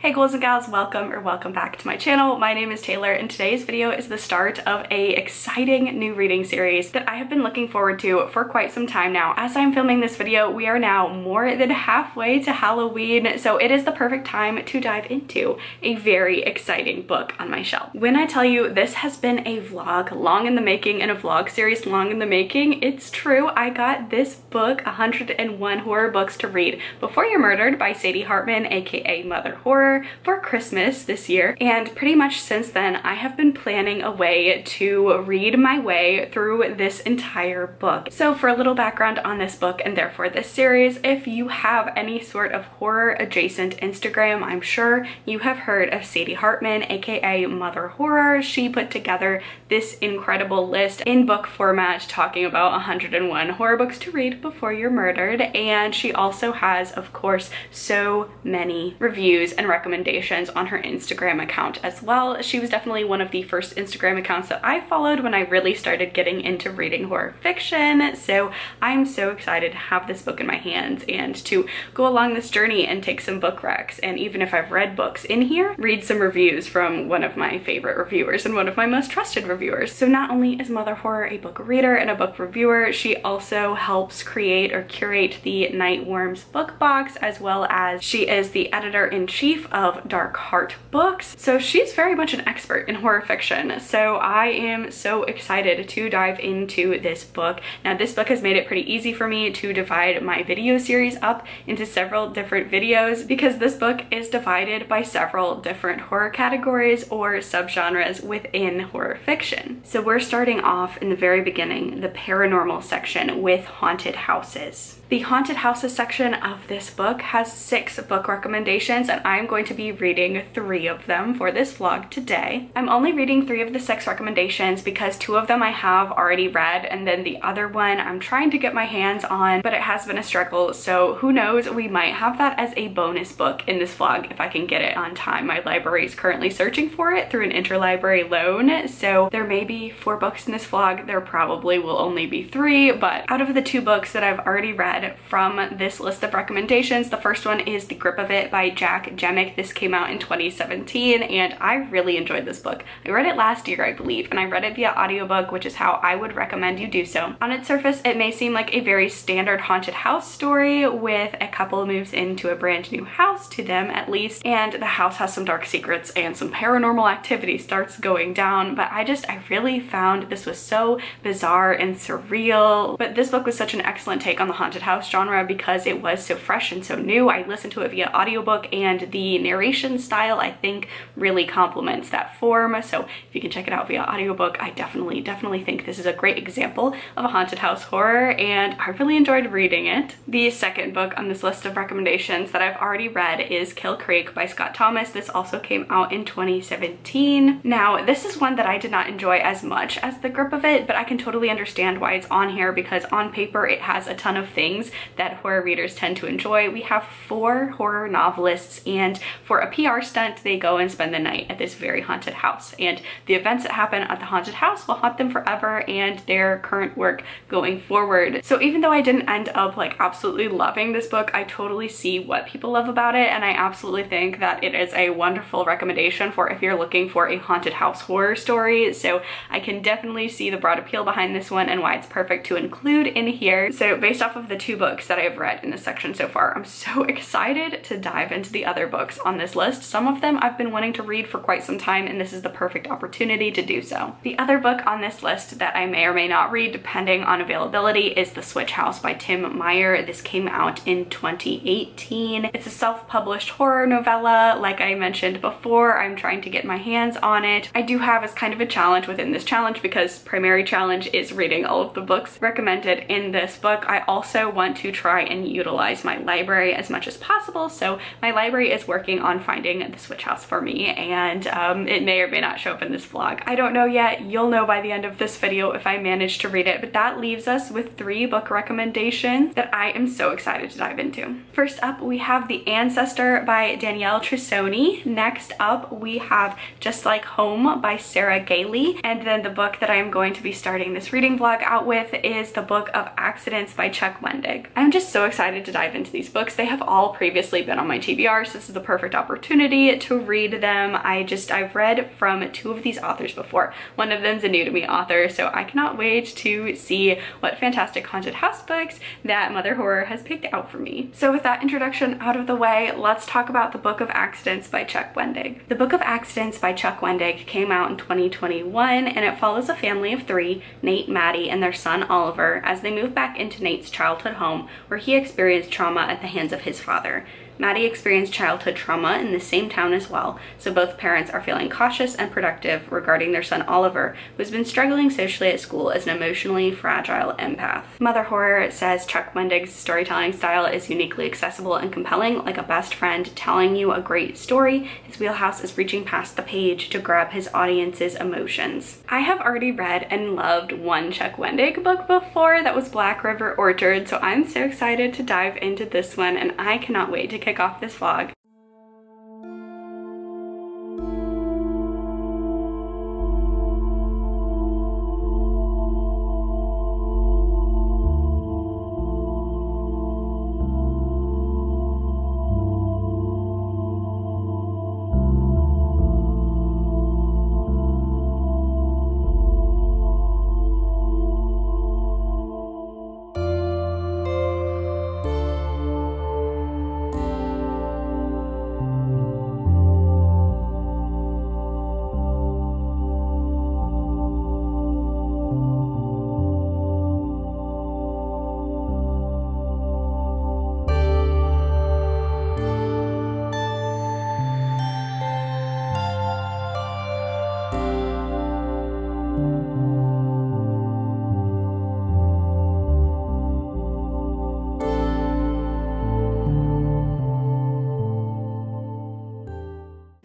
Hey ghouls and gals, welcome back to my channel. My name is Taylor and today's video is the start of a exciting new reading series that I have been looking forward to for quite some time now. As I'm filming this video, we are now more than halfway to Halloween, so it is the perfect time to dive into a very exciting book on my shelf. When I tell you this has been a vlog long in the making and a vlog series long in the making, it's true. I got this book, 101 Horror Books to Read Before You're Murdered by Sadie Hartmann, aka Mother Horror, for Christmas this year, and pretty much since then I have been planning a way to read my way through this entire book. So for a little background on this book and therefore this series, if you have any sort of horror adjacent Instagram, I'm sure you have heard of Sadie Hartmann, aka Mother Horror. She put together this incredible list in book format talking about 101 horror books to read before you're murdered, and she also has, of course, so many reviews and recommendations on her Instagram account as well. She was definitely one of the first Instagram accounts that I followed when I really started getting into reading horror fiction, so I'm so excited to have this book in my hands and to go along this journey and take some book recs, and even if I've read books in here, read some reviews from one of my favorite reviewers and one of my most trusted reviewers. So not only is Mother Horror a book reader and a book reviewer, she also helps create or curate the Nightworms book box, as well as she is the editor-in-chief of Dark Heart Books. So she's very much an expert in horror fiction. So I am so excited to dive into this book. Now this book has made it pretty easy for me to divide my video series up into several different videos because this book is divided by several different horror categories or subgenres within horror fiction. So we're starting off in the very beginning, the paranormal section with haunted houses. The haunted houses section of this book has 6 book recommendations, and I'm going to be reading 3 of them for this vlog today. I'm only reading 3 of the 6 recommendations because 2 of them I have already read, and then the other one I'm trying to get my hands on, but it has been a struggle, so who knows, we might have that as a bonus book in this vlog if I can get it on time. My library is currently searching for it through an interlibrary loan, so there may be 4 books in this vlog. There probably will only be 3, but out of the 2 books that I've already read from this list of recommendations, the first one is The Grip of It by Jack Jemick. This came out in 2017 and I really enjoyed this book. I read it last year, I believe, and I read it via audiobook, which is how I would recommend you do so. On its surface, it may seem like a very standard haunted house story with a couple moves into a brand new house, to them at least, and the house has some dark secrets and some paranormal activity starts going down, but I really found this was so bizarre and surreal. But this book was such an excellent take on the haunted house genre because it was so fresh and so new. I listened to it via audiobook and the narration style I think really complements that form, so if you can check it out via audiobook, I definitely think this is a great example of a haunted house horror and I really enjoyed reading it. The second book on this list of recommendations that I've already read is Kill Creek by Scott Thomas. This also came out in 2017. Now this is one that I did not enjoy as much as The Grip of It, but I can totally understand why it's on here because on paper it has a ton of things that horror readers tend to enjoy. We have 4 horror novelists, and for a PR stunt they go and spend the night at this very haunted house, and the events that happen at the haunted house will haunt them forever and their current work going forward. So even though I didn't end up like absolutely loving this book, I totally see what people love about it, and I absolutely think that it is a wonderful recommendation for if you're looking for a haunted house horror story. So I can definitely see the broad appeal behind this one and why it's perfect to include in here. So based off of the 2 books that I've read in this section so far, I'm so excited to dive into the other books on this list. Some of them I've been wanting to read for quite some time and this is the perfect opportunity to do so. The other book on this list that I may or may not read depending on availability is The Switch House by Tim Meyer. This came out in 2018. It's a self-published horror novella. Like I mentioned before, I'm trying to get my hands on it. I do have as kind of a challenge within this challenge because primary challenge is reading all of the books recommended in this book. I also want to try and utilize my library as much as possible, so my library is working on finding The Switch House for me, and it may or may not show up in this vlog. I don't know yet. You'll know by the end of this video if I manage to read it, but that leaves us with 3 book recommendations that I am so excited to dive into. First up, we have The Ancestor by Danielle Trussoni. Next up, we have Just Like Home by Sarah Gailey, and then the book that I am going to be starting this reading vlog out with is the Book of Accidents by Wendig. I'm just so excited to dive into these books. They have all previously been on my TBR, so this is the perfect perfect opportunity to read them. I've read from two of these authors before. One of them's a new to me author, so I cannot wait to see what fantastic haunted house books that Mother Horror has picked out for me. So with that introduction out of the way, let's talk about The Book of Accidents by Chuck Wendig. The Book of Accidents by Chuck Wendig came out in 2021, and it follows a family of three, Nate, Maddie, and their son Oliver, as they move back into Nate's childhood home where he experienced trauma at the hands of his father. Maddie experienced childhood trauma in the same town as well, so both parents are feeling cautious and productive regarding their son Oliver, who has been struggling socially at school as an emotionally fragile empath. Mother Horror says Chuck Wendig's storytelling style is uniquely accessible and compelling, like a best friend telling you a great story. His wheelhouse is reaching past the page to grab his audience's emotions. I have already read and loved one Chuck Wendig book before that was Black River Orchard, so I'm so excited to dive into this one, and I cannot wait to kick off this vlog.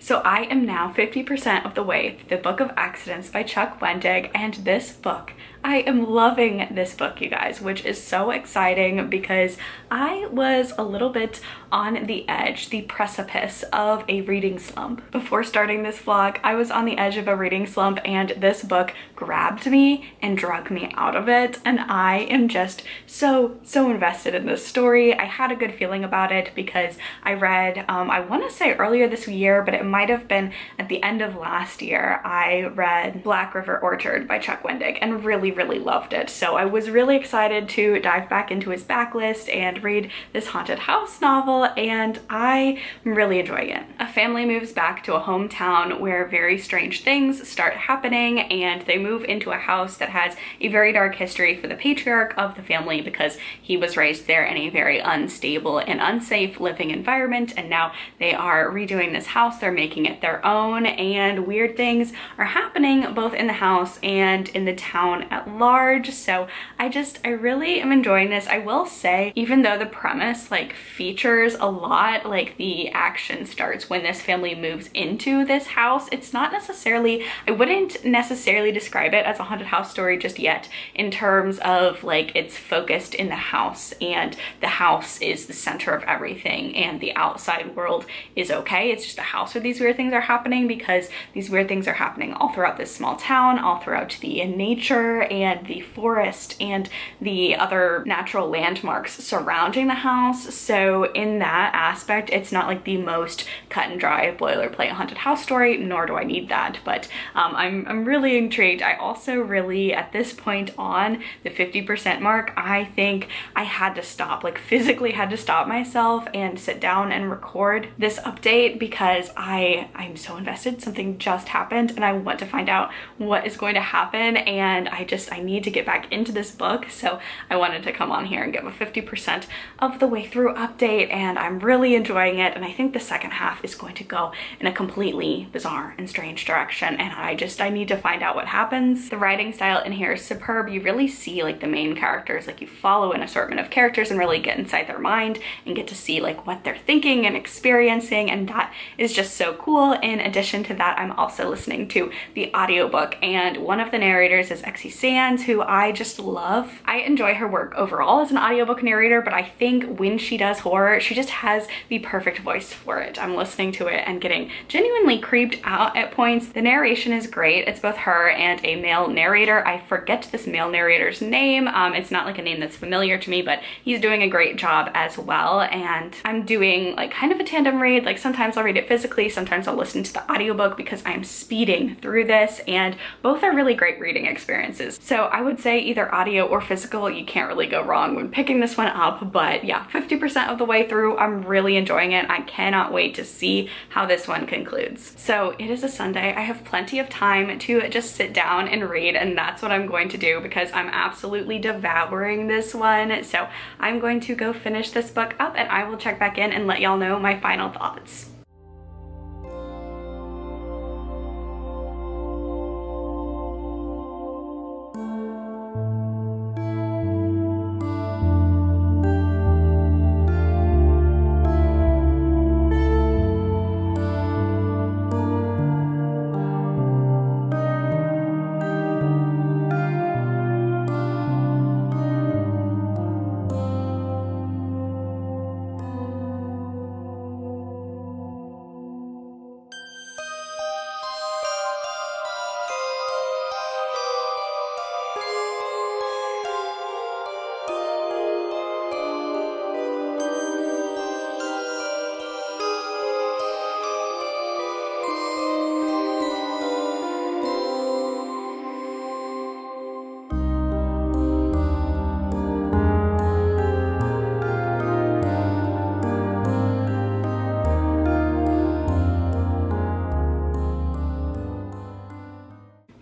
So I am now 50% of the way through The Book of Accidents by Chuck Wendig, and this book, I am loving this book, you guys, which is so exciting because I was a little bit on the edge, the precipice of a reading slump. Before starting this vlog, I was on the edge of a reading slump, and this book grabbed me and drug me out of it, and I am just so invested in this story. I had a good feeling about it because I read, I want to say earlier this year, but it might have been at the end of last year, I read Black River Orchard by Chuck Wendig and really loved it. So I was really excited to dive back into his backlist and read this haunted house novel, and I'm really enjoying it. A family moves back to a hometown where very strange things start happening, and they move into a house that has a very dark history for the patriarch of the family because he was raised there in a very unstable and unsafe living environment, and now they are redoing this house. They're making it their own, and weird things are happening both in the house and in the town at large. So I really am enjoying this. I will say, even though the premise like features a lot, like the action starts when this family moves into this house, it's not necessarily, I wouldn't necessarily describe it as a haunted house story just yet, in terms of like it's focused in the house and the house is the center of everything and the outside world is okay. It's just a house where these weird things are happening, because these weird things are happening all throughout this small town, all throughout the nature and the forest and the other natural landmarks surrounding the house. So in that aspect, it's not like the most cut and dry boilerplate haunted house story, nor do I need that, but I'm really intrigued. I also really, at this point on the 50% mark, I think I had to stop, like physically had to stop myself and sit down and record this update because I'm so invested. Something just happened and I want to find out what is going to happen, and I need to get back into this book, so I wanted to come on here and give a 50% of the way through update, and I'm really enjoying it, and I think the second half is going to go in a completely bizarre and strange direction, and I need to find out what happens. The writing style in here is superb. You really see like the main characters, like you follow an assortment of characters and really get inside their mind and get to see like what they're thinking and experiencing, and that is just so so cool. In addition to that, I'm also listening to the audiobook, and one of the narrators is Exie Sands, who I just love. I enjoy her work overall as an audiobook narrator, but I think when she does horror, she just has the perfect voice for it. I'm listening to it and getting genuinely creeped out at points. The narration is great. It's both her and a male narrator. I forget this male narrator's name. It's not like a name that's familiar to me, but he's doing a great job as well. And I'm doing like kind of a tandem read. Like sometimes I'll read it physically, sometimes I'll listen to the audiobook because I'm speeding through this, and both are really great reading experiences. So I would say either audio or physical, you can't really go wrong when picking this one up. But yeah, 50% of the way through, I'm really enjoying it. I cannot wait to see how this one concludes. So it is a Sunday. I have plenty of time to just sit down and read, and that's what I'm going to do because I'm absolutely devouring this one. So I'm going to go finish this book up, and I will check back in and let y'all know my final thoughts.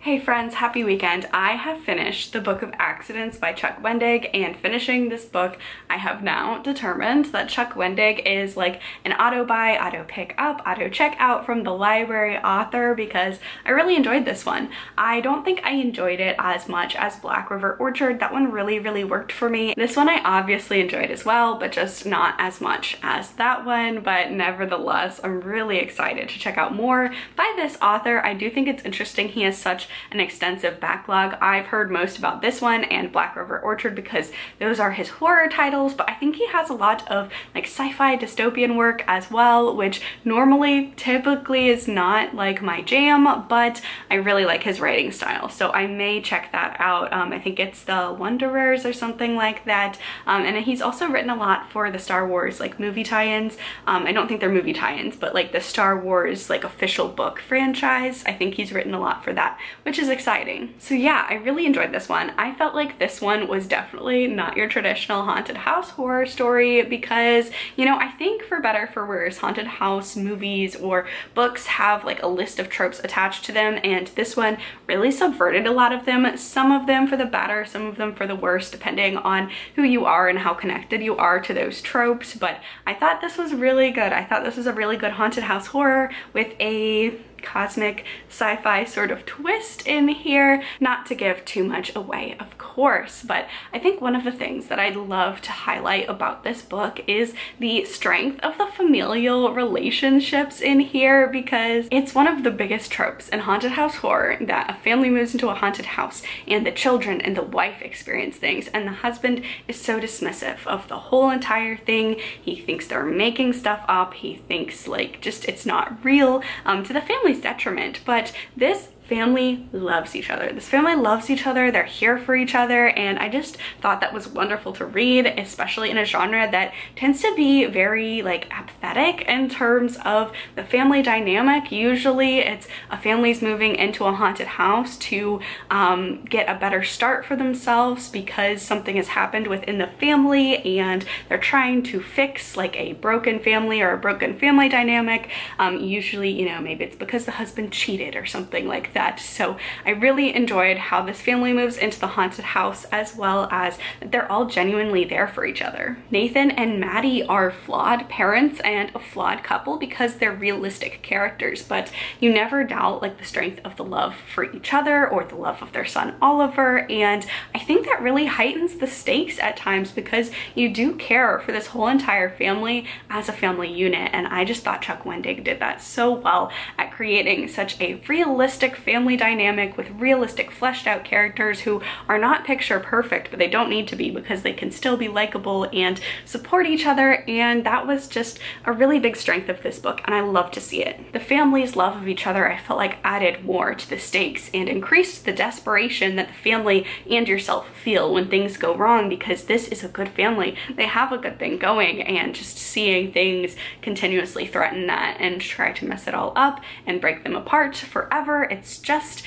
Hey friends, happy weekend. I have finished the Book of Accidents by Chuck Wendig, and finishing this book, I have now determined that Chuck Wendig is like an auto buy, auto pick up, auto check out from the library author because I really enjoyed this one. I don't think I enjoyed it as much as Black River Orchard. That one really worked for me. This one I obviously enjoyed as well, but just not as much as that one. But nevertheless, I'm really excited to check out more by this author. I do think it's interesting. He has such an extensive backlog. I've heard most about this one and Black River Orchard because those are his horror titles, but I think he has a lot of like sci-fi dystopian work as well, which normally typically is not like my jam, but I really like his writing style, so I may check that out. I think it's The Wanderers or something like that, and he's also written a lot for the Star Wars like movie tie-ins. I don't think they're movie tie-ins, but like the Star Wars like official book franchise. I think he's written a lot for that, which is exciting. So yeah, I really enjoyed this one. I felt like this one was definitely not your traditional haunted house horror story because, you know, I think for better for worse, haunted house movies or books have like a list of tropes attached to them, and this one really subverted a lot of them. Some of them for the better, some of them for the worse, depending on who you are and how connected you are to those tropes. But I thought this was really good. I thought this was a really good haunted house horror with a cosmic sci-fi sort of twist in here. Not to give too much away, of course, but I think one of the things that I'd love to highlight about this book is the strength of the familial relationships in here, because it's one of the biggest tropes in haunted house horror that a family moves into a haunted house and the children and the wife experience things, and the husband is so dismissive of the whole entire thing. He thinks they're making stuff up. He thinks like just it's not real, to the family's detriment. But this family loves each other. This family loves each other. They're here for each other, and I just thought that was wonderful to read, especially in a genre that tends to be very like apathetic in terms of the family dynamic. Usually it's a family's moving into a haunted house to get a better start for themselves because something has happened within the family and they're trying to fix like a broken family or a broken family dynamic. Usually, you know, maybe it's because the husband cheated or something like that. that. So I really enjoyed how this family moves into the haunted house, as well as that they're all genuinely there for each other. Nathan and Maddie are flawed parents and a flawed couple because they're realistic characters, but you never doubt like the strength of the love for each other or the love of their son Oliver, and I think that really heightens the stakes at times because you do care for this whole entire family as a family unit, and I just thought Chuck Wendig did that so well at creating such a realistic family dynamic with realistic fleshed out characters who are not picture perfect, but they don't need to be because they can still be likable and support each other, and that was just a really big strength of this book, and I love to see it. The family's love of each other I felt like added more to the stakes and increased the desperation that the family and yourself feel when things go wrong, because this is a good family. They have a good thing going, and just seeing things continuously threaten that and try to mess it all up and break them apart forever, it's just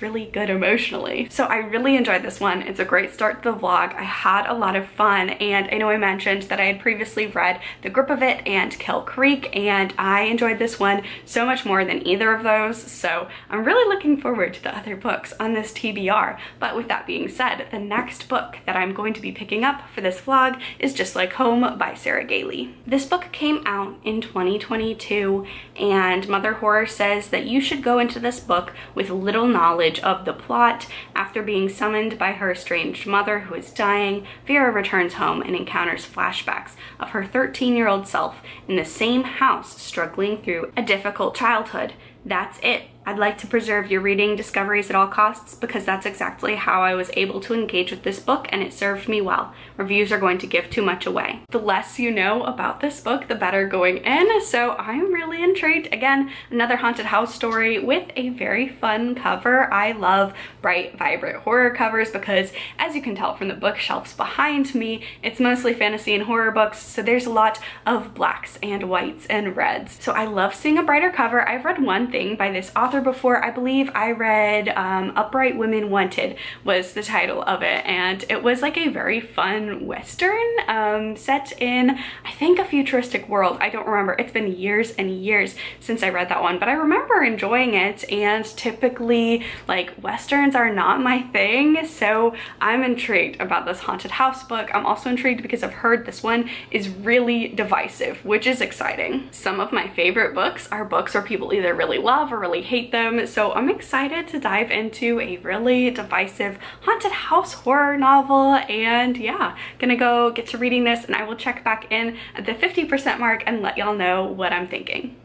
really good emotionally. So I really enjoyed this one. It's a great start to the vlog. I had a lot of fun, and I know I mentioned that I had previously read The Grip of It and Kill Creek, and I enjoyed this one so much more than either of those, so I'm really looking forward to the other books on this TBR. But with that being said, the next book that I'm going to be picking up for this vlog is Just Like Home by Sarah Gailey. This book came out in 2022, and Mother Horror says that you should go into this book with little knowledge of the plot. After being summoned by her estranged mother who is dying, Vera returns home and encounters flashbacks of her 13-year-old self in the same house struggling through a difficult childhood. That's it. I'd like to preserve your reading discoveries at all costs because that's exactly how I was able to engage with this book, and it served me well. Reviews are going to give too much away. The less you know about this book, the better going in, so I'm really intrigued. Again, another haunted house story with a very fun cover. I love bright, vibrant horror covers because, as you can tell from the bookshelves behind me, it's mostly fantasy and horror books, so there's a lot of blacks and whites and reds. So I love seeing a brighter cover. I've read one thing by this author before. I believe I read Upright Women Wanted was the title of it, and it was like a very fun western set in, I think, a futuristic world. I don't remember. It's been years and years since I read that one, but I remember enjoying it, and typically like westerns are not my thing, so I'm intrigued about this haunted house book. I'm also intrigued because I've heard this one is really divisive, which is exciting. Some of my favorite books are books where people either really love or really hate them, so I'm excited to dive into a really divisive haunted house horror novel, and yeah, gonna go get to reading this, and I will check back in at the 50% mark and let y'all know what I'm thinking.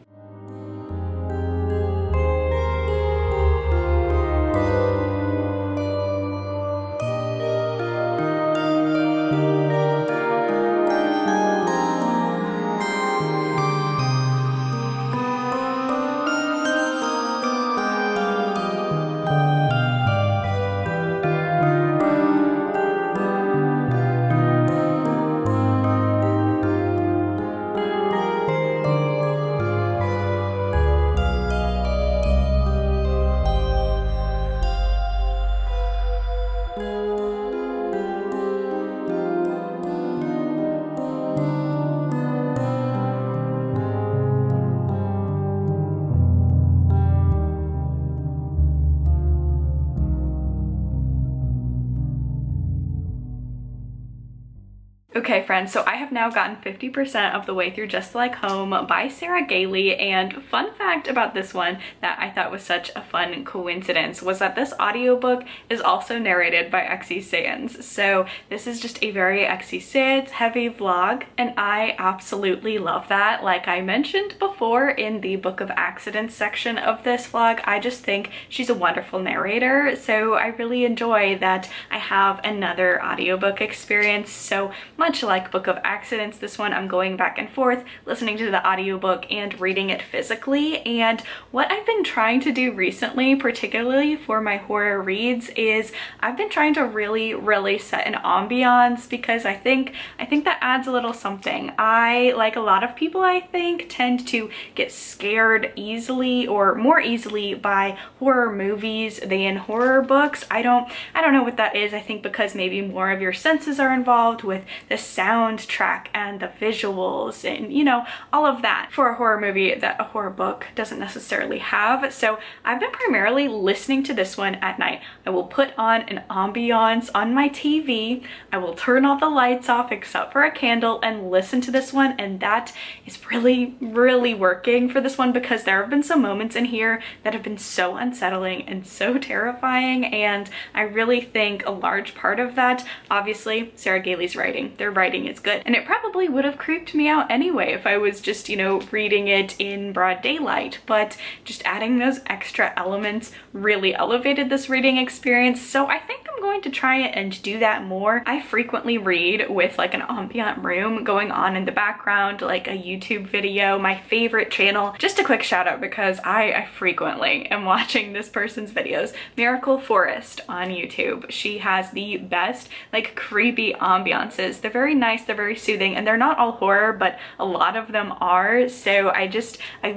Okay friends, so I have now gotten 50% of the way through Just Like Home by Sarah Gailey, and fun fact about this one that I thought was such a fun coincidence was that this audiobook is also narrated by Xe Sands. So this is just a very Xe Sands heavy vlog, and I absolutely love that. Like I mentioned before in the Book of Accidents section of this vlog, I just think she's a wonderful narrator, so I really enjoy that I have another audiobook experience. So much like Book of Accidents, this one I'm going back and forth listening to the audiobook and reading it physically. And what I've been trying to do recently, particularly for my horror reads, is I've been trying to really set an ambiance, because I think that adds a little something. I, like a lot of people I think, tend to get scared easily or more easily by horror movies than horror books. I don't know what that is. I think because maybe more of your senses are involved with the soundtrack and the visuals and, you know, all of that for a horror movie that a horror book doesn't necessarily have. So I've been primarily listening to this one at night. I will put on an ambiance on my TV. I will turn all the lights off except for a candle and listen to this one, and that is really, really working for this one, because there have been some moments in here that have been so unsettling and so terrifying, and I really think a large part of that, obviously, Sarah Gailey's writing. Their writing is good, and it probably would have creeped me out anyway if I was just, you know, reading it in broad daylight, but just adding those extra elements really elevated this reading experience. So I think I'm going to try it and do that more. I frequently read with like an ambient room going on in the background, like a YouTube video. My favorite channel, just a quick shout out because I frequently am watching this person's videos, Miracle Forest on YouTube. She has the best like creepy ambiances. They're very nice, they're very soothing, and they're not all horror, but a lot of them are. So I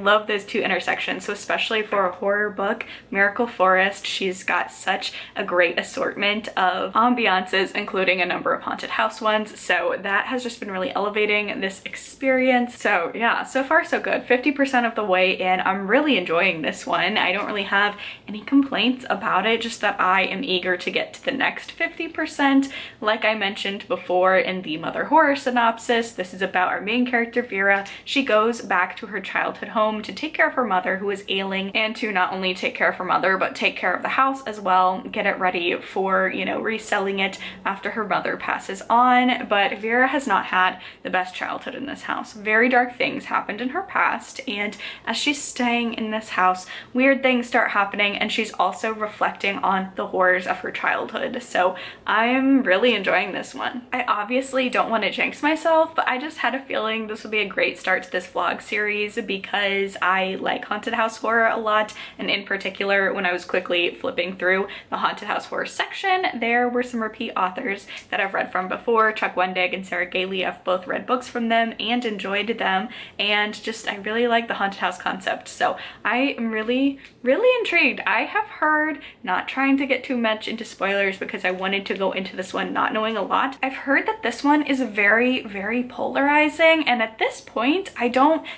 love those two intersections. So especially for a horror book, Miracle Forest, she's got such a great assortment of ambiances, including a number of haunted house ones. So that has just been really elevating this experience. So yeah, so far so good. 50% of the way in. I'm really enjoying this one. I don't really have any complaints about it, just that I am eager to get to the next 50%. Like I mentioned before in the Mother Horror synopsis, this is about our main character, Vera. She goes back to her childhood home to take care of her mother who is ailing, and to not only take care of her mother, but take care of the house as well, get it ready for, you know, reselling it after her mother passes on. But Vera has not had the best childhood in this house. Very dark things happened in her past, and as she's staying in this house, weird things start happening, and she's also reflecting on the horrors of her childhood. So I'm really enjoying this one. I obviously don't want to jinx myself, but I just had a feeling this would be a great start to this vlog series because I like haunted house horror a lot, and in particular when I was quickly flipping through the haunted house horror section, there were some repeat authors that I've read from before. Chuck Wendig and Sarah Gailey, I've both read books from them and enjoyed them, and just I really like the haunted house concept. So I am really intrigued. I have heard, not trying to get too much into spoilers because I wanted to go into this one not knowing a lot, I've heard that this one is very polarizing, and at this point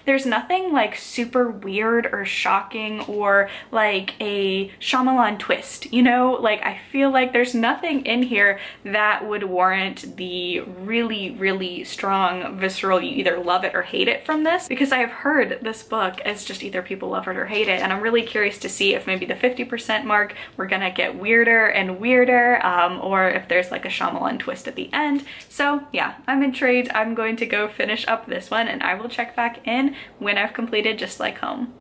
there's nothing like super weird or shocking or like a Shyamalan twist, you know? Like I feel like there's nothing in here that would warrant the really strong visceral you either love it or hate it from this, because I have heard this book as just either people love it or hate it, and I'm really curious to see if maybe the 50% mark we're gonna get weirder and weirder, or if there's like a Shyamalan twist at the end. So yeah, I'm intrigued. I'm going to go finish up this one, and I will check back in when I've completed Just Like Home.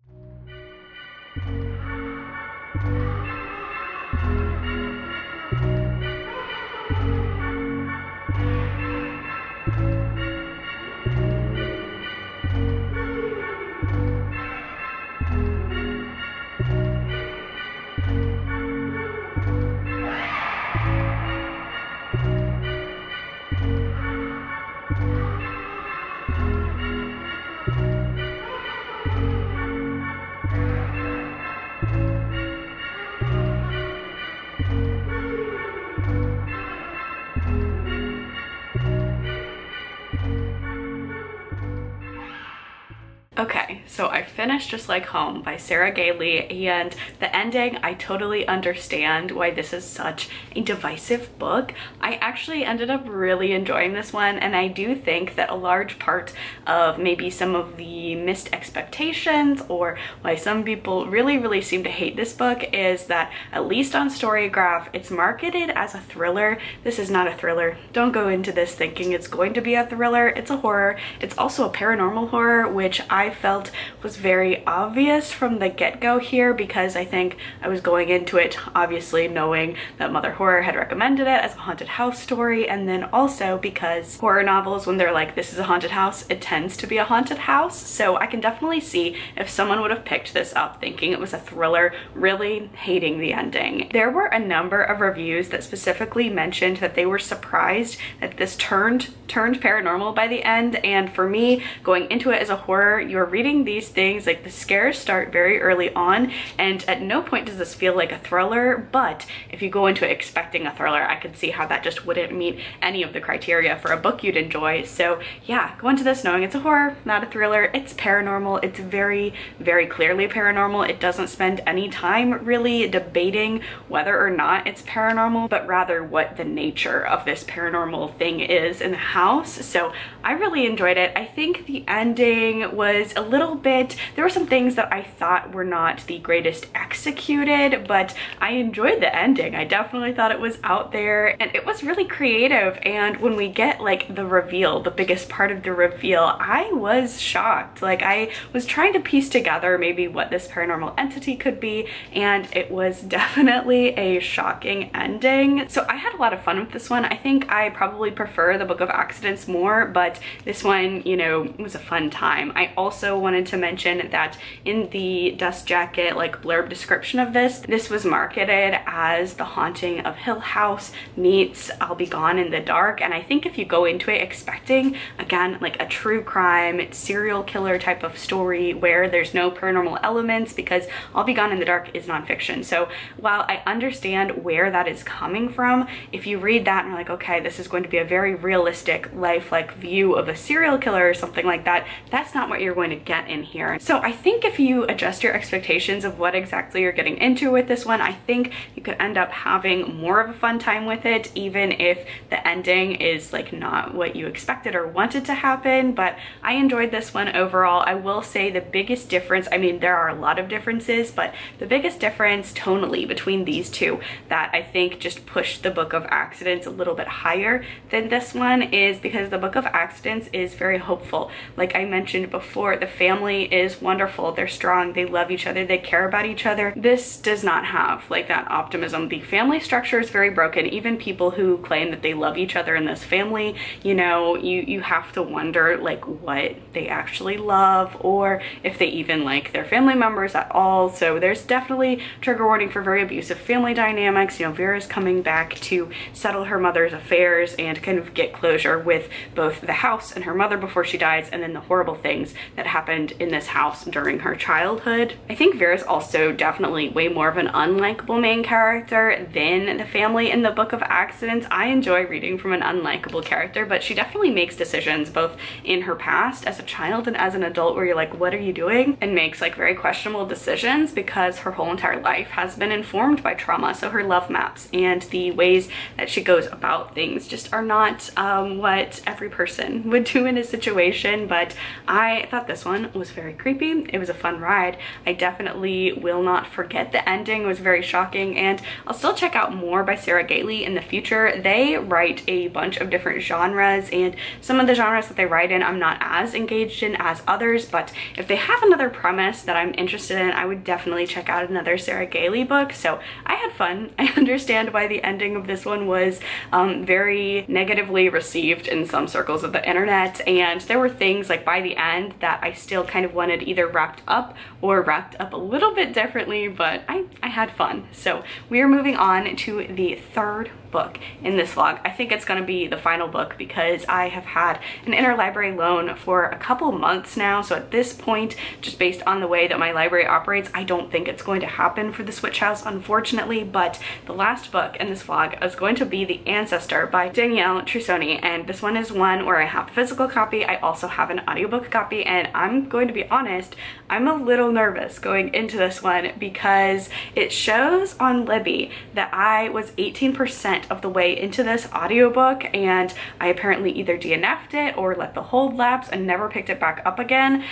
Okay, so I finished Just Like Home by Sarah Gailey, and the ending, I totally understand why this is such a divisive book. I actually ended up really enjoying this one, and I do think that a large part of maybe some of the missed expectations or why some people really seem to hate this book is that, at least on Storygraph, it's marketed as a thriller. This is not a thriller. Don't go into this thinking it's going to be a thriller. It's a horror. It's also a paranormal horror, which I felt was very obvious from the get-go here, because I think I was going into it obviously knowing that Mother Horror had recommended it as a haunted house story, and then also because horror novels, when they're like, this is a haunted house, it tends to be a haunted house. So I can definitely see if someone would have picked this up thinking it was a thriller, really hating the ending. There were a number of reviews that specifically mentioned that they were surprised that this turned paranormal by the end, and for me, going into it as a horror, you're reading these things, like the scares start very early on, and at no point does this feel like a thriller, but if you go into it expecting a thriller, I could see how that just wouldn't meet any of the criteria for a book you'd enjoy. So yeah, go into this knowing it's a horror, not a thriller. It's paranormal. It's very, very clearly paranormal. It doesn't spend any time really debating whether or not it's paranormal, but rather what the nature of this paranormal thing is in the house. So I really enjoyed it. I think the ending was a little bit, there were some things that I thought were not the greatest executed, but I enjoyed the ending. I definitely thought it was out there and it was really creative. And when we get like the reveal, the biggest part of the reveal, I was shocked. Like I was trying to piece together maybe what this paranormal entity could be, and it was definitely a shocking ending. So I had a lot of fun with this one. I think I probably prefer the Book of Accidents more, but this one, you know, was a fun time. I also wanted to mention that in the dust jacket like blurb description of this was marketed as The Haunting of Hill House meets I'll Be Gone in the Dark, and I think if you go into it expecting, again, like a true crime serial killer type of story where there's no paranormal elements, because I'll Be Gone in the Dark is nonfiction. So while I understand where that is coming from, if you read that and you're like, okay, this is going to be a very realistic lifelike view of a serial killer or something like that, that's not what you're going to get in here. So I think if you adjust your expectations of what exactly you're getting into with this one, I think you could end up having more of a fun time with it, even if the ending is like not what you expected or wanted to happen. But I enjoyed this one overall. I will say the biggest difference, I mean, there are a lot of differences, but the biggest difference tonally between these two that I think just pushed the Book of Accidents a little bit higher than this one is because the Book of Accidents is very hopeful. Like I mentioned before, the family is wonderful. They're strong. They love each other. They care about each other. This does not have like that optimism. The family structure is very broken. Even people who claim that they love each other in this family, you know, you have to wonder like what they actually love or if they even like their family members at all. So there's definitely trigger warning for very abusive family dynamics. You know, Vera's coming back to settle her mother's affairs and kind of get closure with both the house and her mother before she dies, and then the horrible things that happened in this house during her childhood. I think Vera's also definitely way more of an unlikable main character than the family in the Book of Accidents. I enjoy reading from an unlikable character, but she definitely makes decisions both in her past as a child and as an adult where you're like, what are you doing? And makes like very questionable decisions because her whole entire life has been informed by trauma. So her love maps and the ways that she goes about things just are not what every person would do in a situation. But I thought this one was very creepy. It was a fun ride. I definitely will not forget the ending. It was very shocking, and I'll still check out more by Sarah Gailey in the future. They write a bunch of different genres, and some of the genres that they write in I'm not as engaged in as others, but if they have another premise that I'm interested in, I would definitely check out another Sarah Gailey book. So I had fun. I understand why the ending of this one was very negatively received in some circles of the internet, and there were things like by the end that I still kind of wanted either wrapped up or wrapped up a little bit differently, but I had fun. So we are moving on to the third book in this vlog. I think it's going to be the final book because I have had an interlibrary loan for a couple months now. So at this point, just based on the way that my library operates, I don't think it's going to happen for the Switch House, unfortunately. But the last book in this vlog is going to be The Ancestor by Danielle Trussoni, and this one is one where I have the physical copy. I also have an audiobook copy, and I'm going to be honest, I'm a little nervous going into this one because it shows on Libby that I was 18% of the way into this audiobook, and I apparently either DNF'd it or let the hold lapse and never picked it back up again.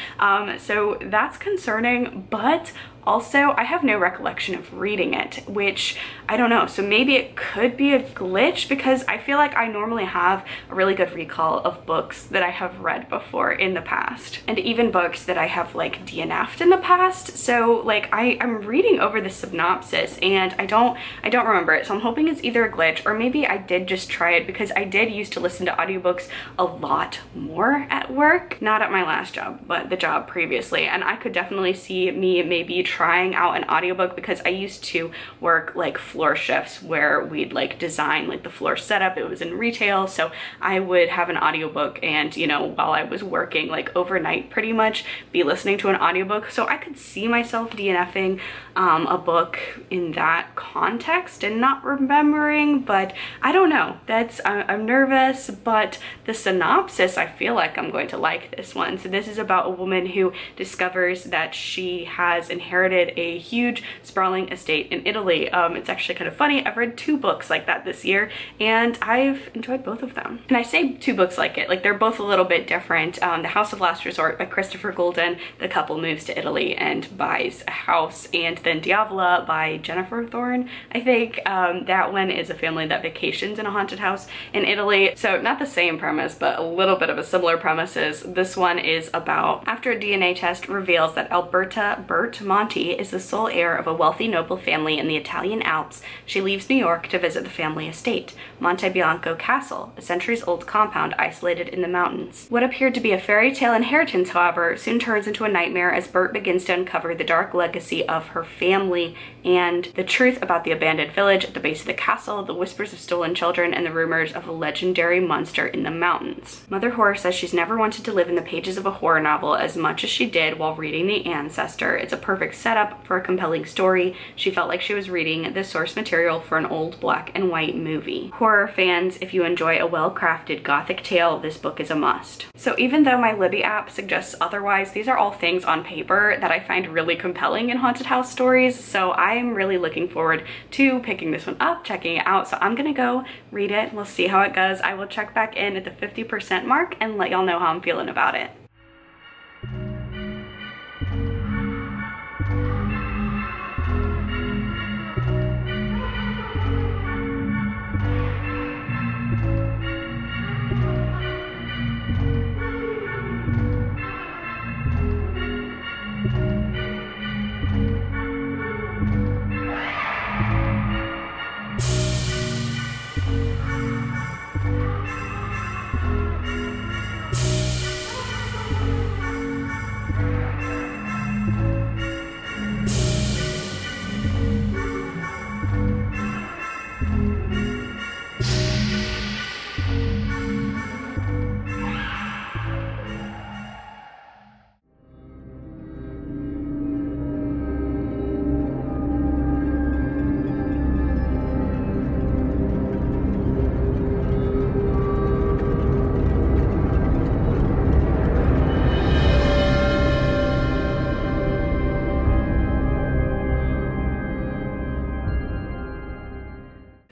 So that's concerning, but also, I have no recollection of reading it, which I don't know. So maybe it could be a glitch because I feel like I normally have a really good recall of books that I have read before in the past, and even books that I have like DNF'd in the past. So like I'm reading over the synopsis and I don't remember it. So I'm hoping it's either a glitch or maybe I did just try it because I did used to listen to audiobooks a lot more at work, not at my last job, but the job previously. And I could definitely see me maybe trying out an audiobook because I used to work like floor shifts where we'd like design like the floor setup. It was in retail, so I would have an audiobook and, you know, while I was working like overnight pretty much be listening to an audiobook. So I could see myself DNFing a book in that context and not remembering, but I don't know. I'm nervous, but the synopsis, I feel like I'm going to like this one. So this is about a woman who discovers that she has inherited a huge sprawling estate in Italy. It's actually kind of funny. I've read 2 books like that this year and I've enjoyed both of them. And I say 2 books like it, like they're both a little bit different. The House of Last Resort by Christopher Golden, the couple moves to Italy and buys a house, and then Diavola by Jennifer Thorne, I think. That one is a family that vacations in a haunted house in Italy. So not the same premise, but a little bit of a similar premises. This one is about after a DNA test reveals that Alberta Monti is the sole heir of a wealthy noble family in the Italian Alps, she leaves New York to visit the family estate, Monte Bianco Castle, a centuries-old compound isolated in the mountains. What appeared to be a fairy tale inheritance, however, soon turns into a nightmare as Bert begins to uncover the dark legacy of her family and the truth about the abandoned village at the base of the castle, the whispers of stolen children, and the rumors of a legendary monster in the mountains. Mother Horror says she's never wanted to live in the pages of a horror novel as much as she did while reading The Ancestor. It's a perfect setup for a compelling story. She felt like she was reading the source material for an old black and white movie. Horror fans, if you enjoy a well-crafted gothic tale, this book is a must. So even though my Libby app suggests otherwise, these are all things on paper that I find really compelling in haunted house stories, so I'm really looking forward to picking this one up, checking it out. So I'm gonna go read it. We'll see how it goes. I will check back in at the 50% mark and let y'all know how I'm feeling about it.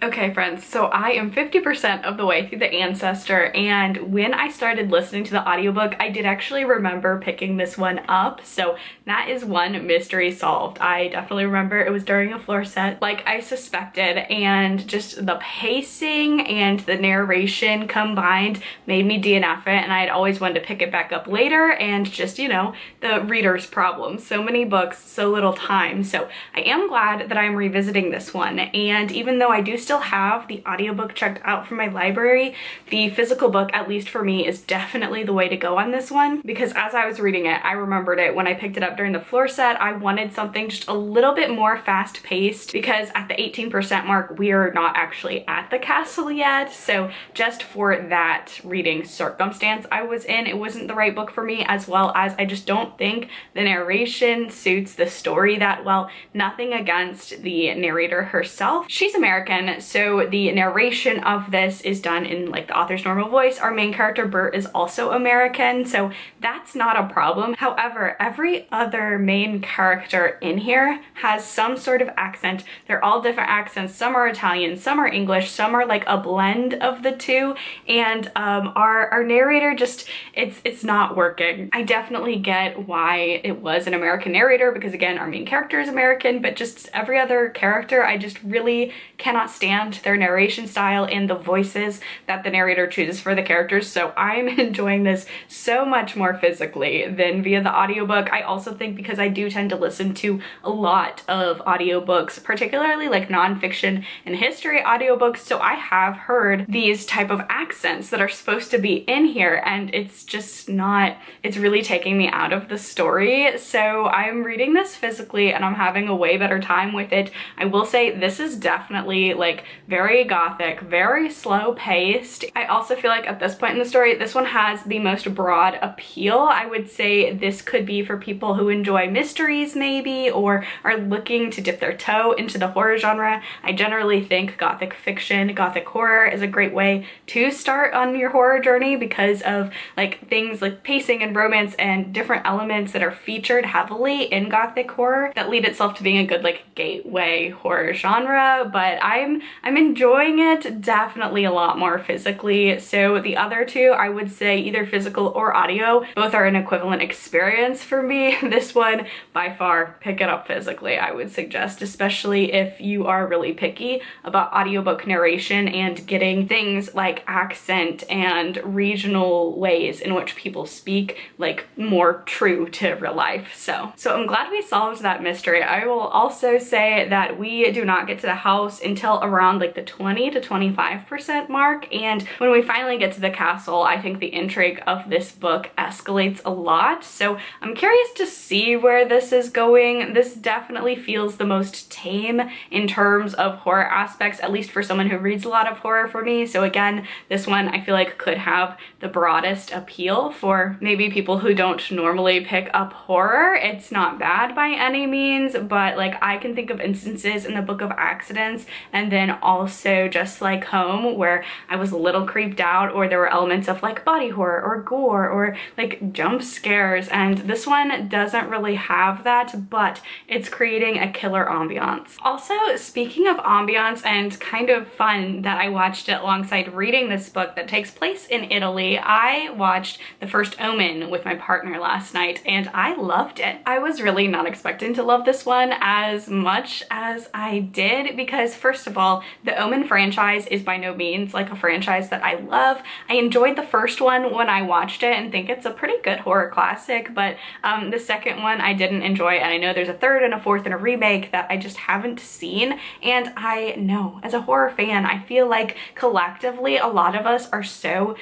Okay friends, so I am 50% of the way through The Ancestor, and when I started listening to the audiobook, I did actually remember picking this one up, so that is one mystery solved. I definitely remember it was during a floor set like I suspected, and just the pacing and the narration combined made me DNF it, and I had always wanted to pick it back up later, and just, you know, the reader's problem. So many books, so little time. So I am glad that I'm revisiting this one, and even though I do still have the audiobook checked out from my library, the physical book, at least for me, is definitely the way to go on this one, because as I was reading it, I remembered it when I picked it up during the floor set. I wanted something just a little bit more fast paced, because at the 18% mark, we are not actually at the castle yet. So just for that reading circumstance I was in, it wasn't the right book for me, as well as I just don't think the narration suits the story that well. Nothing against the narrator herself. She's American, so the narration of this is done in like the author's normal voice. Our main character, Bert, is also American, so that's not a problem. However, every other main character in here has some sort of accent. They're all different accents. Some are Italian, some are English, some are like a blend of the two, and our narrator just, it's not working. I definitely get why it was an American narrator, because again, our main character is American, but just every other character I just really cannot stand understand their narration style and the voices that the narrator chooses for the characters. So I'm enjoying this so much more physically than via the audiobook. I also think because I do tend to listen to a lot of audiobooks, particularly like nonfiction and history audiobooks, so I have heard these type of accents that are supposed to be in here, and it's just not, it's really taking me out of the story. So I'm reading this physically and I'm having a way better time with it. I will say this is definitely like very gothic, very slow paced. I also feel like at this point in the story, this one has the most broad appeal. I would say this could be for people who enjoy mysteries maybe, or are looking to dip their toe into the horror genre. I generally think gothic fiction, gothic horror is a great way to start on your horror journey because of like things like pacing and romance and different elements that are featured heavily in gothic horror that lead itself to being a good like gateway horror genre. But I'm enjoying it definitely a lot more physically. So the other two, I would say either physical or audio, both are an equivalent experience for me. This one by far, pick it up physically, I would suggest, especially if you are really picky about audiobook narration and getting things like accent and regional ways in which people speak like more true to real life. So I'm glad we solved that mystery. I will also say that we do not get to the house until around like the 20 to 25% mark, and when we finally get to the castle, I think the intrigue of this book escalates a lot. So I'm curious to see where this is going. This definitely feels the most tame in terms of horror aspects, at least for someone who reads a lot of horror for me. So again, this one I feel like could have the broadest appeal for maybe people who don't normally pick up horror. It's not bad by any means, but like I can think of instances in the Book of Accidents and then also Just Like Home where I was a little creeped out, or there were elements of like body horror or gore or like jump scares, and this one doesn't really have that, but it's creating a killer ambiance. Also, speaking of ambiance and kind of fun that I watched it alongside reading this book that takes place in Italy, I watched The First Omen with my partner last night and I loved it. I was really not expecting to love this one as much as I did because first of all, the Omen franchise is by no means like a franchise that I love. I enjoyed the first one when I watched it and think it's a pretty good horror classic, but the second one I didn't enjoy, and I know there's a third and a fourth and a remake that I just haven't seen. And I know as a horror fan, I feel like collectively a lot of us are so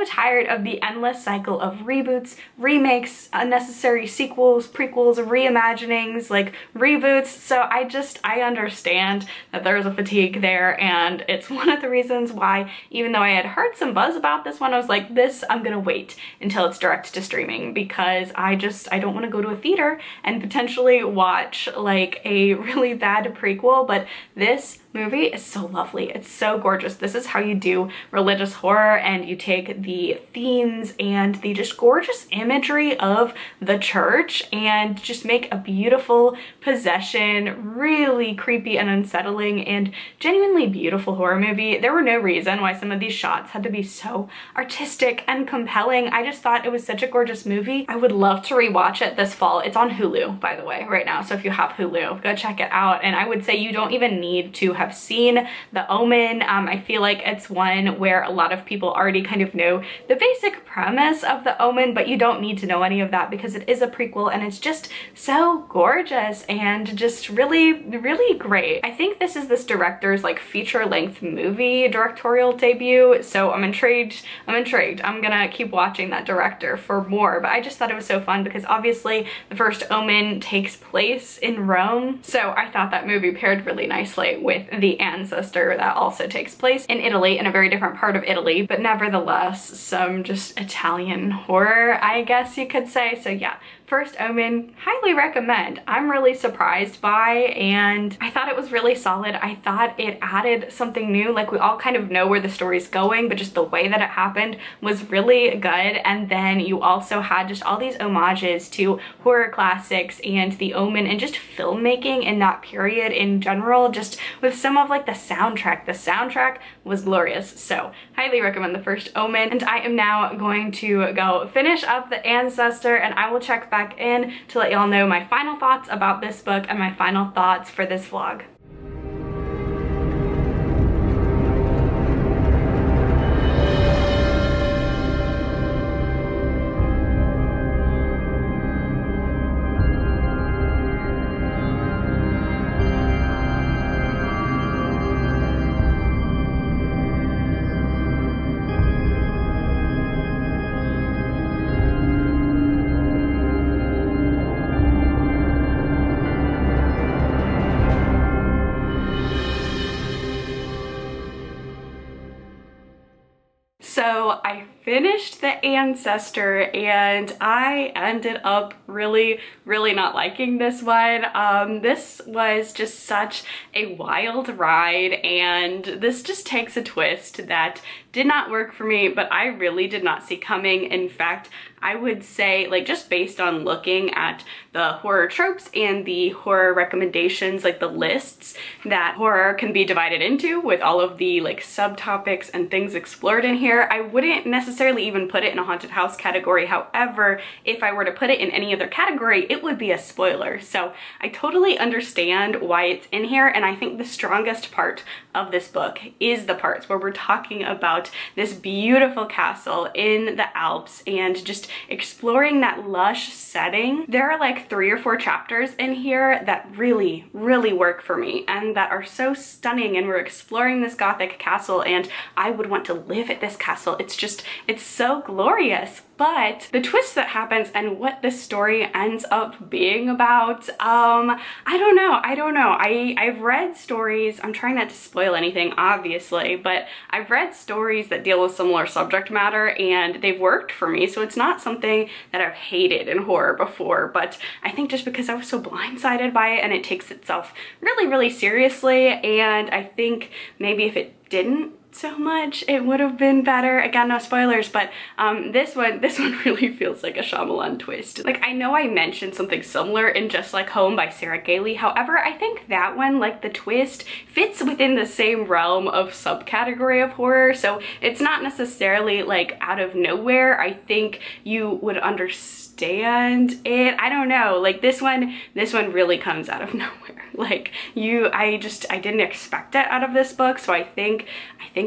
tired of the endless cycle of reboots, remakes, unnecessary sequels, prequels, reimaginings, like reboots. So I understand that there's a fatigue there, and it's one of the reasons why, even though I had heard some buzz about this one, I was like, this, I'm gonna wait until it's direct to streaming because I don't want to go to a theater and potentially watch like a really bad prequel. But this movie is so lovely. It's so gorgeous. This is how you do religious horror, and you take the themes and the just gorgeous imagery of the church and just make a beautiful possession, really creepy and unsettling and genuinely beautiful horror movie. There were no reason why some of these shots had to be so artistic and compelling. I just thought it was such a gorgeous movie. I would love to rewatch it this fall. It's on Hulu, by the way, right now. So if you have Hulu, go check it out. And I would say you don't even need to have seen The Omen. I feel like it's one where a lot of people already kind of know the basic premise of The Omen, but you don't need to know any of that because it is a prequel and it's just so gorgeous and just really, really great. I think this is this director's like feature-length movie directorial debut, so I'm intrigued. I'm gonna keep watching that director for more, but I just thought it was so fun because obviously The First Omen takes place in Rome, so I thought that movie paired really nicely with The Ancestor that also takes place in Italy, in a very different part of Italy, but nevertheless some just Italian horror, I guess you could say. So yeah, First Omen, highly recommend. I'm really surprised by, and I thought it was really solid. I thought it added something new. Like, we all kind of know where the story's going, but just the way that it happened was really good. And then you also had just all these homages to horror classics and The Omen and just filmmaking in that period in general, just with some of like the soundtrack. The soundtrack was glorious. So highly recommend The First Omen. And I am now going to go finish up The Ancestor, and I will check back in to let y'all know my final thoughts about this book and my final thoughts for this vlog. I finished the Ancestor and I ended up really not liking this one. This was just such a wild ride, and this just takes a twist that did not work for me, but I really did not see coming. In fact, I would say, like, just based on looking at the horror tropes and the horror recommendations, like the lists that horror can be divided into with all of the like subtopics and things explored in here, I wouldn't necessarily even put it in a haunted house category. However, if I were to put it in any other category, it would be a spoiler. So I totally understand why it's in here, and I think the strongest part of this book is the parts where we're talking about this beautiful castle in the Alps and just exploring that lush setting. There are like 3 or 4 chapters in here that really work for me and that are so stunning, and we're exploring this Gothic castle and I would want to live at this castle. It's so glorious. But the twist that happens and what this story ends up being about, I don't know. I've read stories, I'm trying not to spoil anything obviously, but I've read stories that deal with similar subject matter and they've worked for me, so it's not something that I've hated in horror before. But I think just because I was so blindsided by it and it takes itself really seriously, and I think maybe if it didn't so much, it would have been better. Again, no spoilers, but this one really feels like a Shyamalan twist. Like, I know I mentioned something similar in Just Like Home by Sarah Gailey. However, I think that one, like the twist, fits within the same realm of subcategory of horror, so it's not necessarily like out of nowhere. I think you would understand it. I don't know, like this one really comes out of nowhere. Like, I didn't expect it out of this book, so I think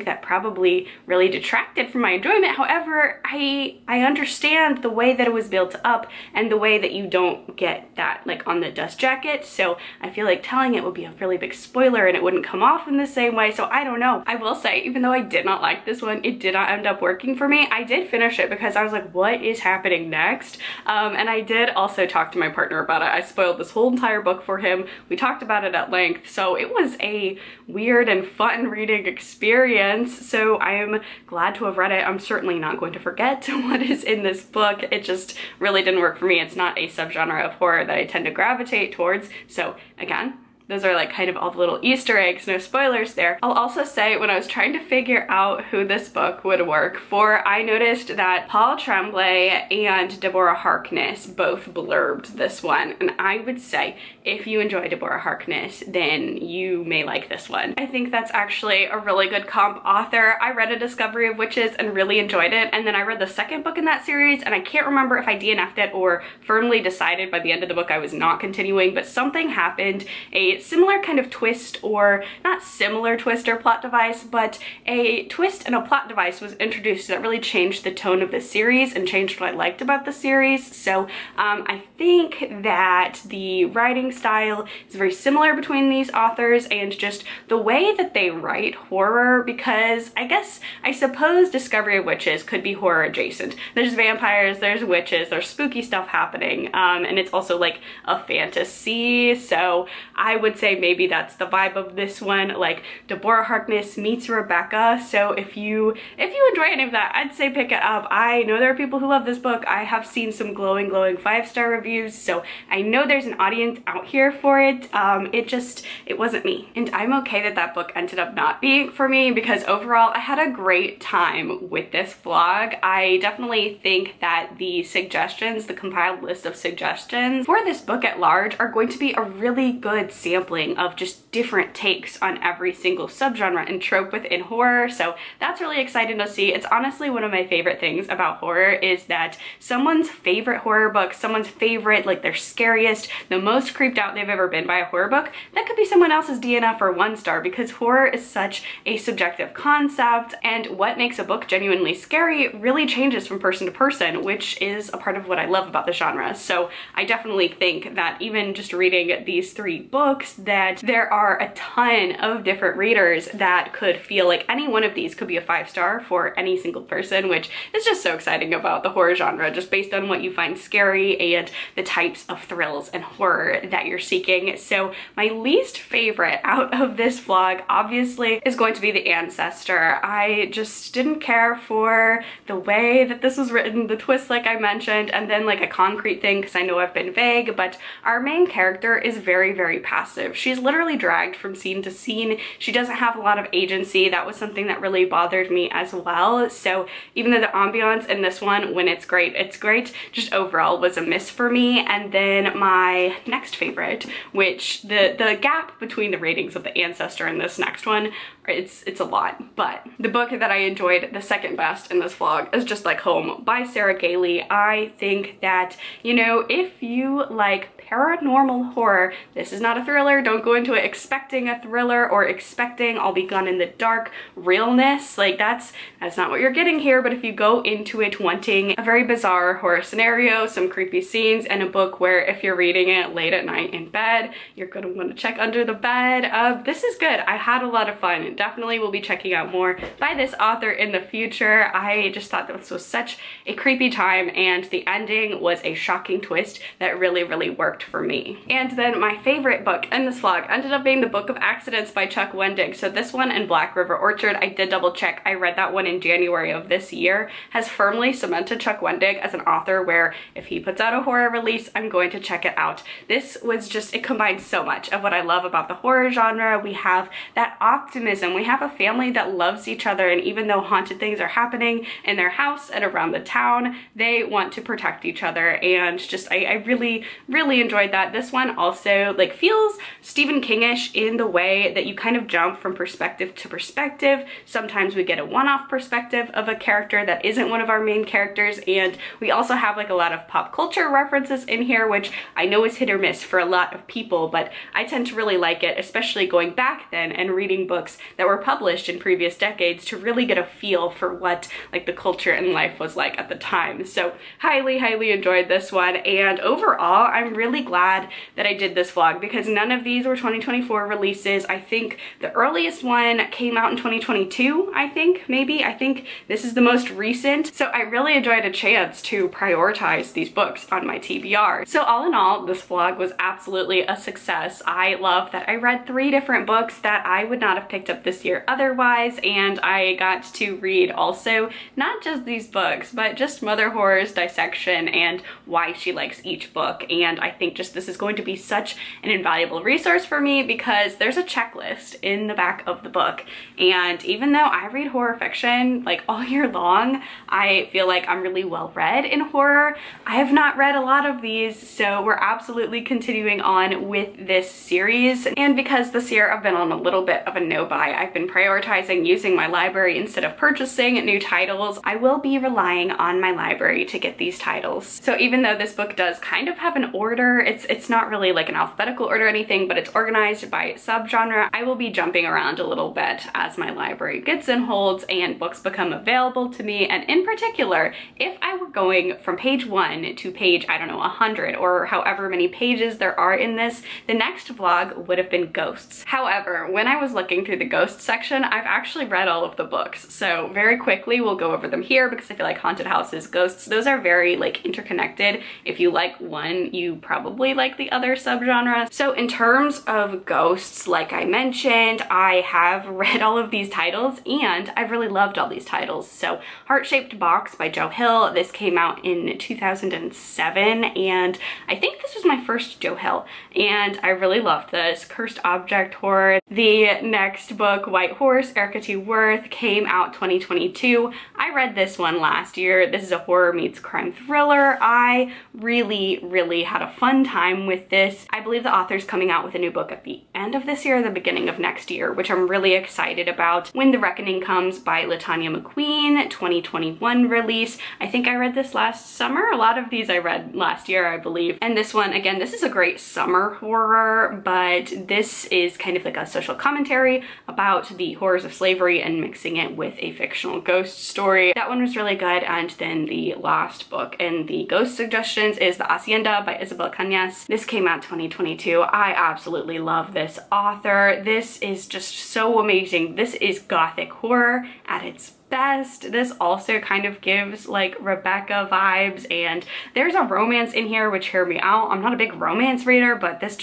that probably really detracted from my enjoyment. However, I understand the way that it was built up and the way that you don't get that like on the dust jacket, so I feel like telling it would be a really big spoiler and it wouldn't come off in the same way. So I don't know. I will say, even though I did not like this one, it did not end up working for me. I did finish it because I was like, what is happening next? And I did also talk to my partner about it. I spoiled this whole entire book for him. We talked about it at length, so it was a weird and fun reading experience. So I am glad to have read it. I'm certainly not going to forget what is in this book. It just really didn't work for me. It's not a subgenre of horror that I tend to gravitate towards. So again, those are like kind of all the little Easter eggs, no spoilers there. I'll also say, when I was trying to figure out who this book would work for, I noticed that Paul Tremblay and Deborah Harkness both blurbed this one, and I would say if you enjoy Deborah Harkness, then you may like this one. I think that's actually a really good comp author. I read A Discovery of Witches and really enjoyed it, and then I read the second book in that series, and I can't remember if I DNF'd it or firmly decided by the end of the book I was not continuing, but something happened, a similar kind of twist, or not similar twist or plot device, but a twist and a plot device was introduced that really changed the tone of the series and changed what I liked about the series. So I think that the writing style is very similar between these authors, and just the way that they write horror, because I suppose Discovery of Witches could be horror adjacent. There's vampires, there's witches, there's spooky stuff happening, and it's also like a fantasy, so I would say maybe that's the vibe of this one, like Deborah Harkness meets Rebecca. So if you enjoy any of that, I'd say pick it up. I know there are people who love this book. I have seen some glowing 5-star reviews, so I know there's an audience out here for it. It wasn't me, and I'm okay that book ended up not being for me, because overall I had a great time with this vlog. I definitely think that the suggestions, the compiled list of suggestions for this book at large, are going to be a really good sampling of just different takes on every single subgenre and trope within horror. So that's really exciting to see. It's honestly one of my favorite things about horror, is that someone's favorite horror book, someone's favorite, like their scariest, the most creeped out they've ever been by a horror book, that could be someone else's DNF or 1-star, because horror is such a subjective concept, and what makes a book genuinely scary really changes from person to person, which is a part of what I love about the genre. So I definitely think that even just reading these 3 books, books that there are a ton of different readers that could feel like any one of these could be a 5-star for any single person, which is just so exciting about the horror genre, just based on what you find scary and the types of thrills and horror that you're seeking. So my least favorite out of this vlog obviously is going to be the Ancestor. I just didn't care for the way that this was written, the twist like I mentioned, and then like a concrete thing because I know I've been vague, but our main character is very, very passive. She's literally dragged from scene to scene. She doesn't have a lot of agency. That was something that really bothered me as well. So even though the ambiance in this one, when it's great, just overall was a miss for me. And then my next favorite, which the gap between the ratings of the Ancestor and this next one, it's a lot, but the book that I enjoyed the second best in this vlog is Just Like Home by Sarah Gailey. I think that, you know, if you like paranormal horror, this is not a thriller. Don't go into it expecting a thriller or expecting I'll be gone in the dark realness. Like that's not what you're getting here. But if you go into it wanting a very bizarre horror scenario, some creepy scenes, and a book where if you're reading it late at night in bed, you're gonna want to check under the bed, this is good. I had a lot of fun. Definitely will be checking out more by this author in the future. I just thought this was such a creepy time, and the ending was a shocking twist that really, really worked for me. And then my favorite book in this vlog ended up being The Book of Accidents by Chuck Wendig. So this one and Black River Orchard, I did double check. I read that one in January of this year, has firmly cemented Chuck Wendig as an author where if he puts out a horror release, I'm going to check it out. This was just, it combines so much of what I love about the horror genre. We have that optimism. We have a family that loves each other, and even though haunted things are happening in their house and around the town, they want to protect each other. And just, I really, really enjoyed that. This one also like feels Stephen King-ish in the way that you kind of jump from perspective to perspective. Sometimes we get a one-off perspective of a character that isn't one of our main characters, and we also have like a lot of pop culture references in here, which I know is hit or miss for a lot of people, but I tend to really like it, especially going back then and reading books that were published in previous decades to really get a feel for what like the culture and life was like at the time. So highly, highly enjoyed this one, and overall I'm really glad that I did this vlog because none of these were 2024 releases. I think the earliest one came out in 2022, I think this is the most recent. So I really enjoyed a chance to prioritize these books on my TBR. So all in all, this vlog was absolutely a success. I love that I read 3 different books that I would not have picked up this year otherwise, and I got to read also not just these books, but just Mother Horror's dissection and why she likes each book. And I think just this is going to be such an invaluable resource for me because there's a checklist in the back of the book. And even though I read horror fiction like all year long, I feel like I'm really well read in horror. I have not read a lot of these, so we're absolutely continuing on with this series. And because this year I've been on a little bit of a no-buy, I've been prioritizing using my library instead of purchasing new titles. I will be relying on my library to get these titles. So even though this book does kind of have an order, it's not really like an alphabetical order or anything, but it's organized by subgenre. I will be jumping around a little bit as my library gets and holds and books become available to me. And in particular, if I were going from page 1 to page, I don't know, 100 or however many pages there are in this, the next vlog would have been ghosts. However, when I was looking through the ghost section, I've actually read all of the books. So very quickly, we'll go over them here because I feel like haunted houses, ghosts, those are very like interconnected. If you like one, you probably like the other subgenre. So in terms of ghosts, like I mentioned, I have read all of these titles and I've really loved all these titles. So Heart-Shaped Box by Joe Hill, this came out in 2007, and I think this was my first Joe Hill, and I really loved this. Cursed Object Horror. The next book, White Horse, Erica T. Worth, came out 2022. I read this one last year. This is a horror meets crime thriller. I really, really had a fun time with this. I believe the author's coming out with a new book at the end of this year or the beginning of next year, which I'm really excited about. When the Reckoning Comes by Latanya McQueen, 2021 release. I think I read this last summer. A lot of these I read last year, I believe. And this one, again, this is a great summer horror, but this is kind of like a social commentary about the horrors of slavery and mixing it with a fictional ghost story. That one was really good. And then the last book in the ghost suggestions is The Hacienda by Isabel Cañas. This came out 2022. I I absolutely love this author. This is just so amazing. This is gothic horror at its best. This also kind of gives like Rebecca vibes, and there's a romance in here, which hear me out. I'm not a big romance reader, but this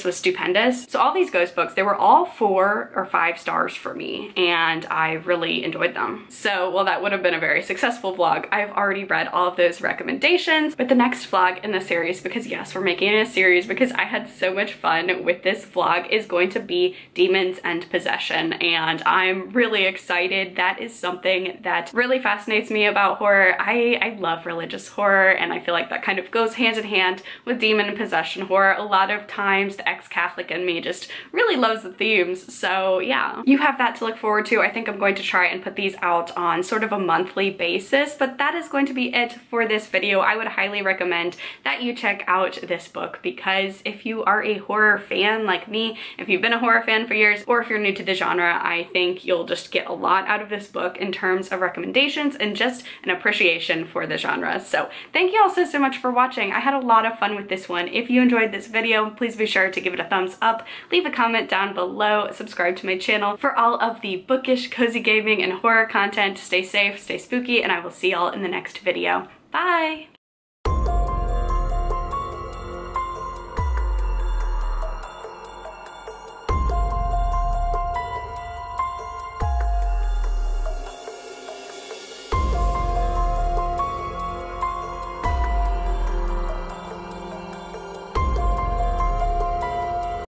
was stupendous. So all these ghost books, they were all 4 or 5 stars for me, and I really enjoyed them. So while that would have been a very successful vlog, I've already read all of those recommendations. But the next vlog in the series, because yes, we're making it a series because I had so much fun with this vlog, is going to be demons and possession, and I'm really excited. That is something that really fascinates me about horror. I love religious horror, and I feel like that kind of goes hand in hand with demon and possession horror. A lot of times the ex-Catholic in me just really loves the themes. So yeah, you have that to look forward to. I think I'm going to try and put these out on sort of a monthly basis, but that is going to be it for this video. I would highly recommend that you check out this book, because if you are a horror fan like me, if you've been a horror fan for years, or if you're new to the genre, I think you'll just get a lot out of this book in terms of recommendations and just an appreciation for the genre. So thank you all so much for watching. I had a lot of fun with this one. If you enjoyed this video, please be sure to give it a thumbs up, leave a comment down below, subscribe to my channel for all of the bookish, cozy gaming, and horror content. Stay safe, stay spooky, and I will see y'all in the next video. Bye!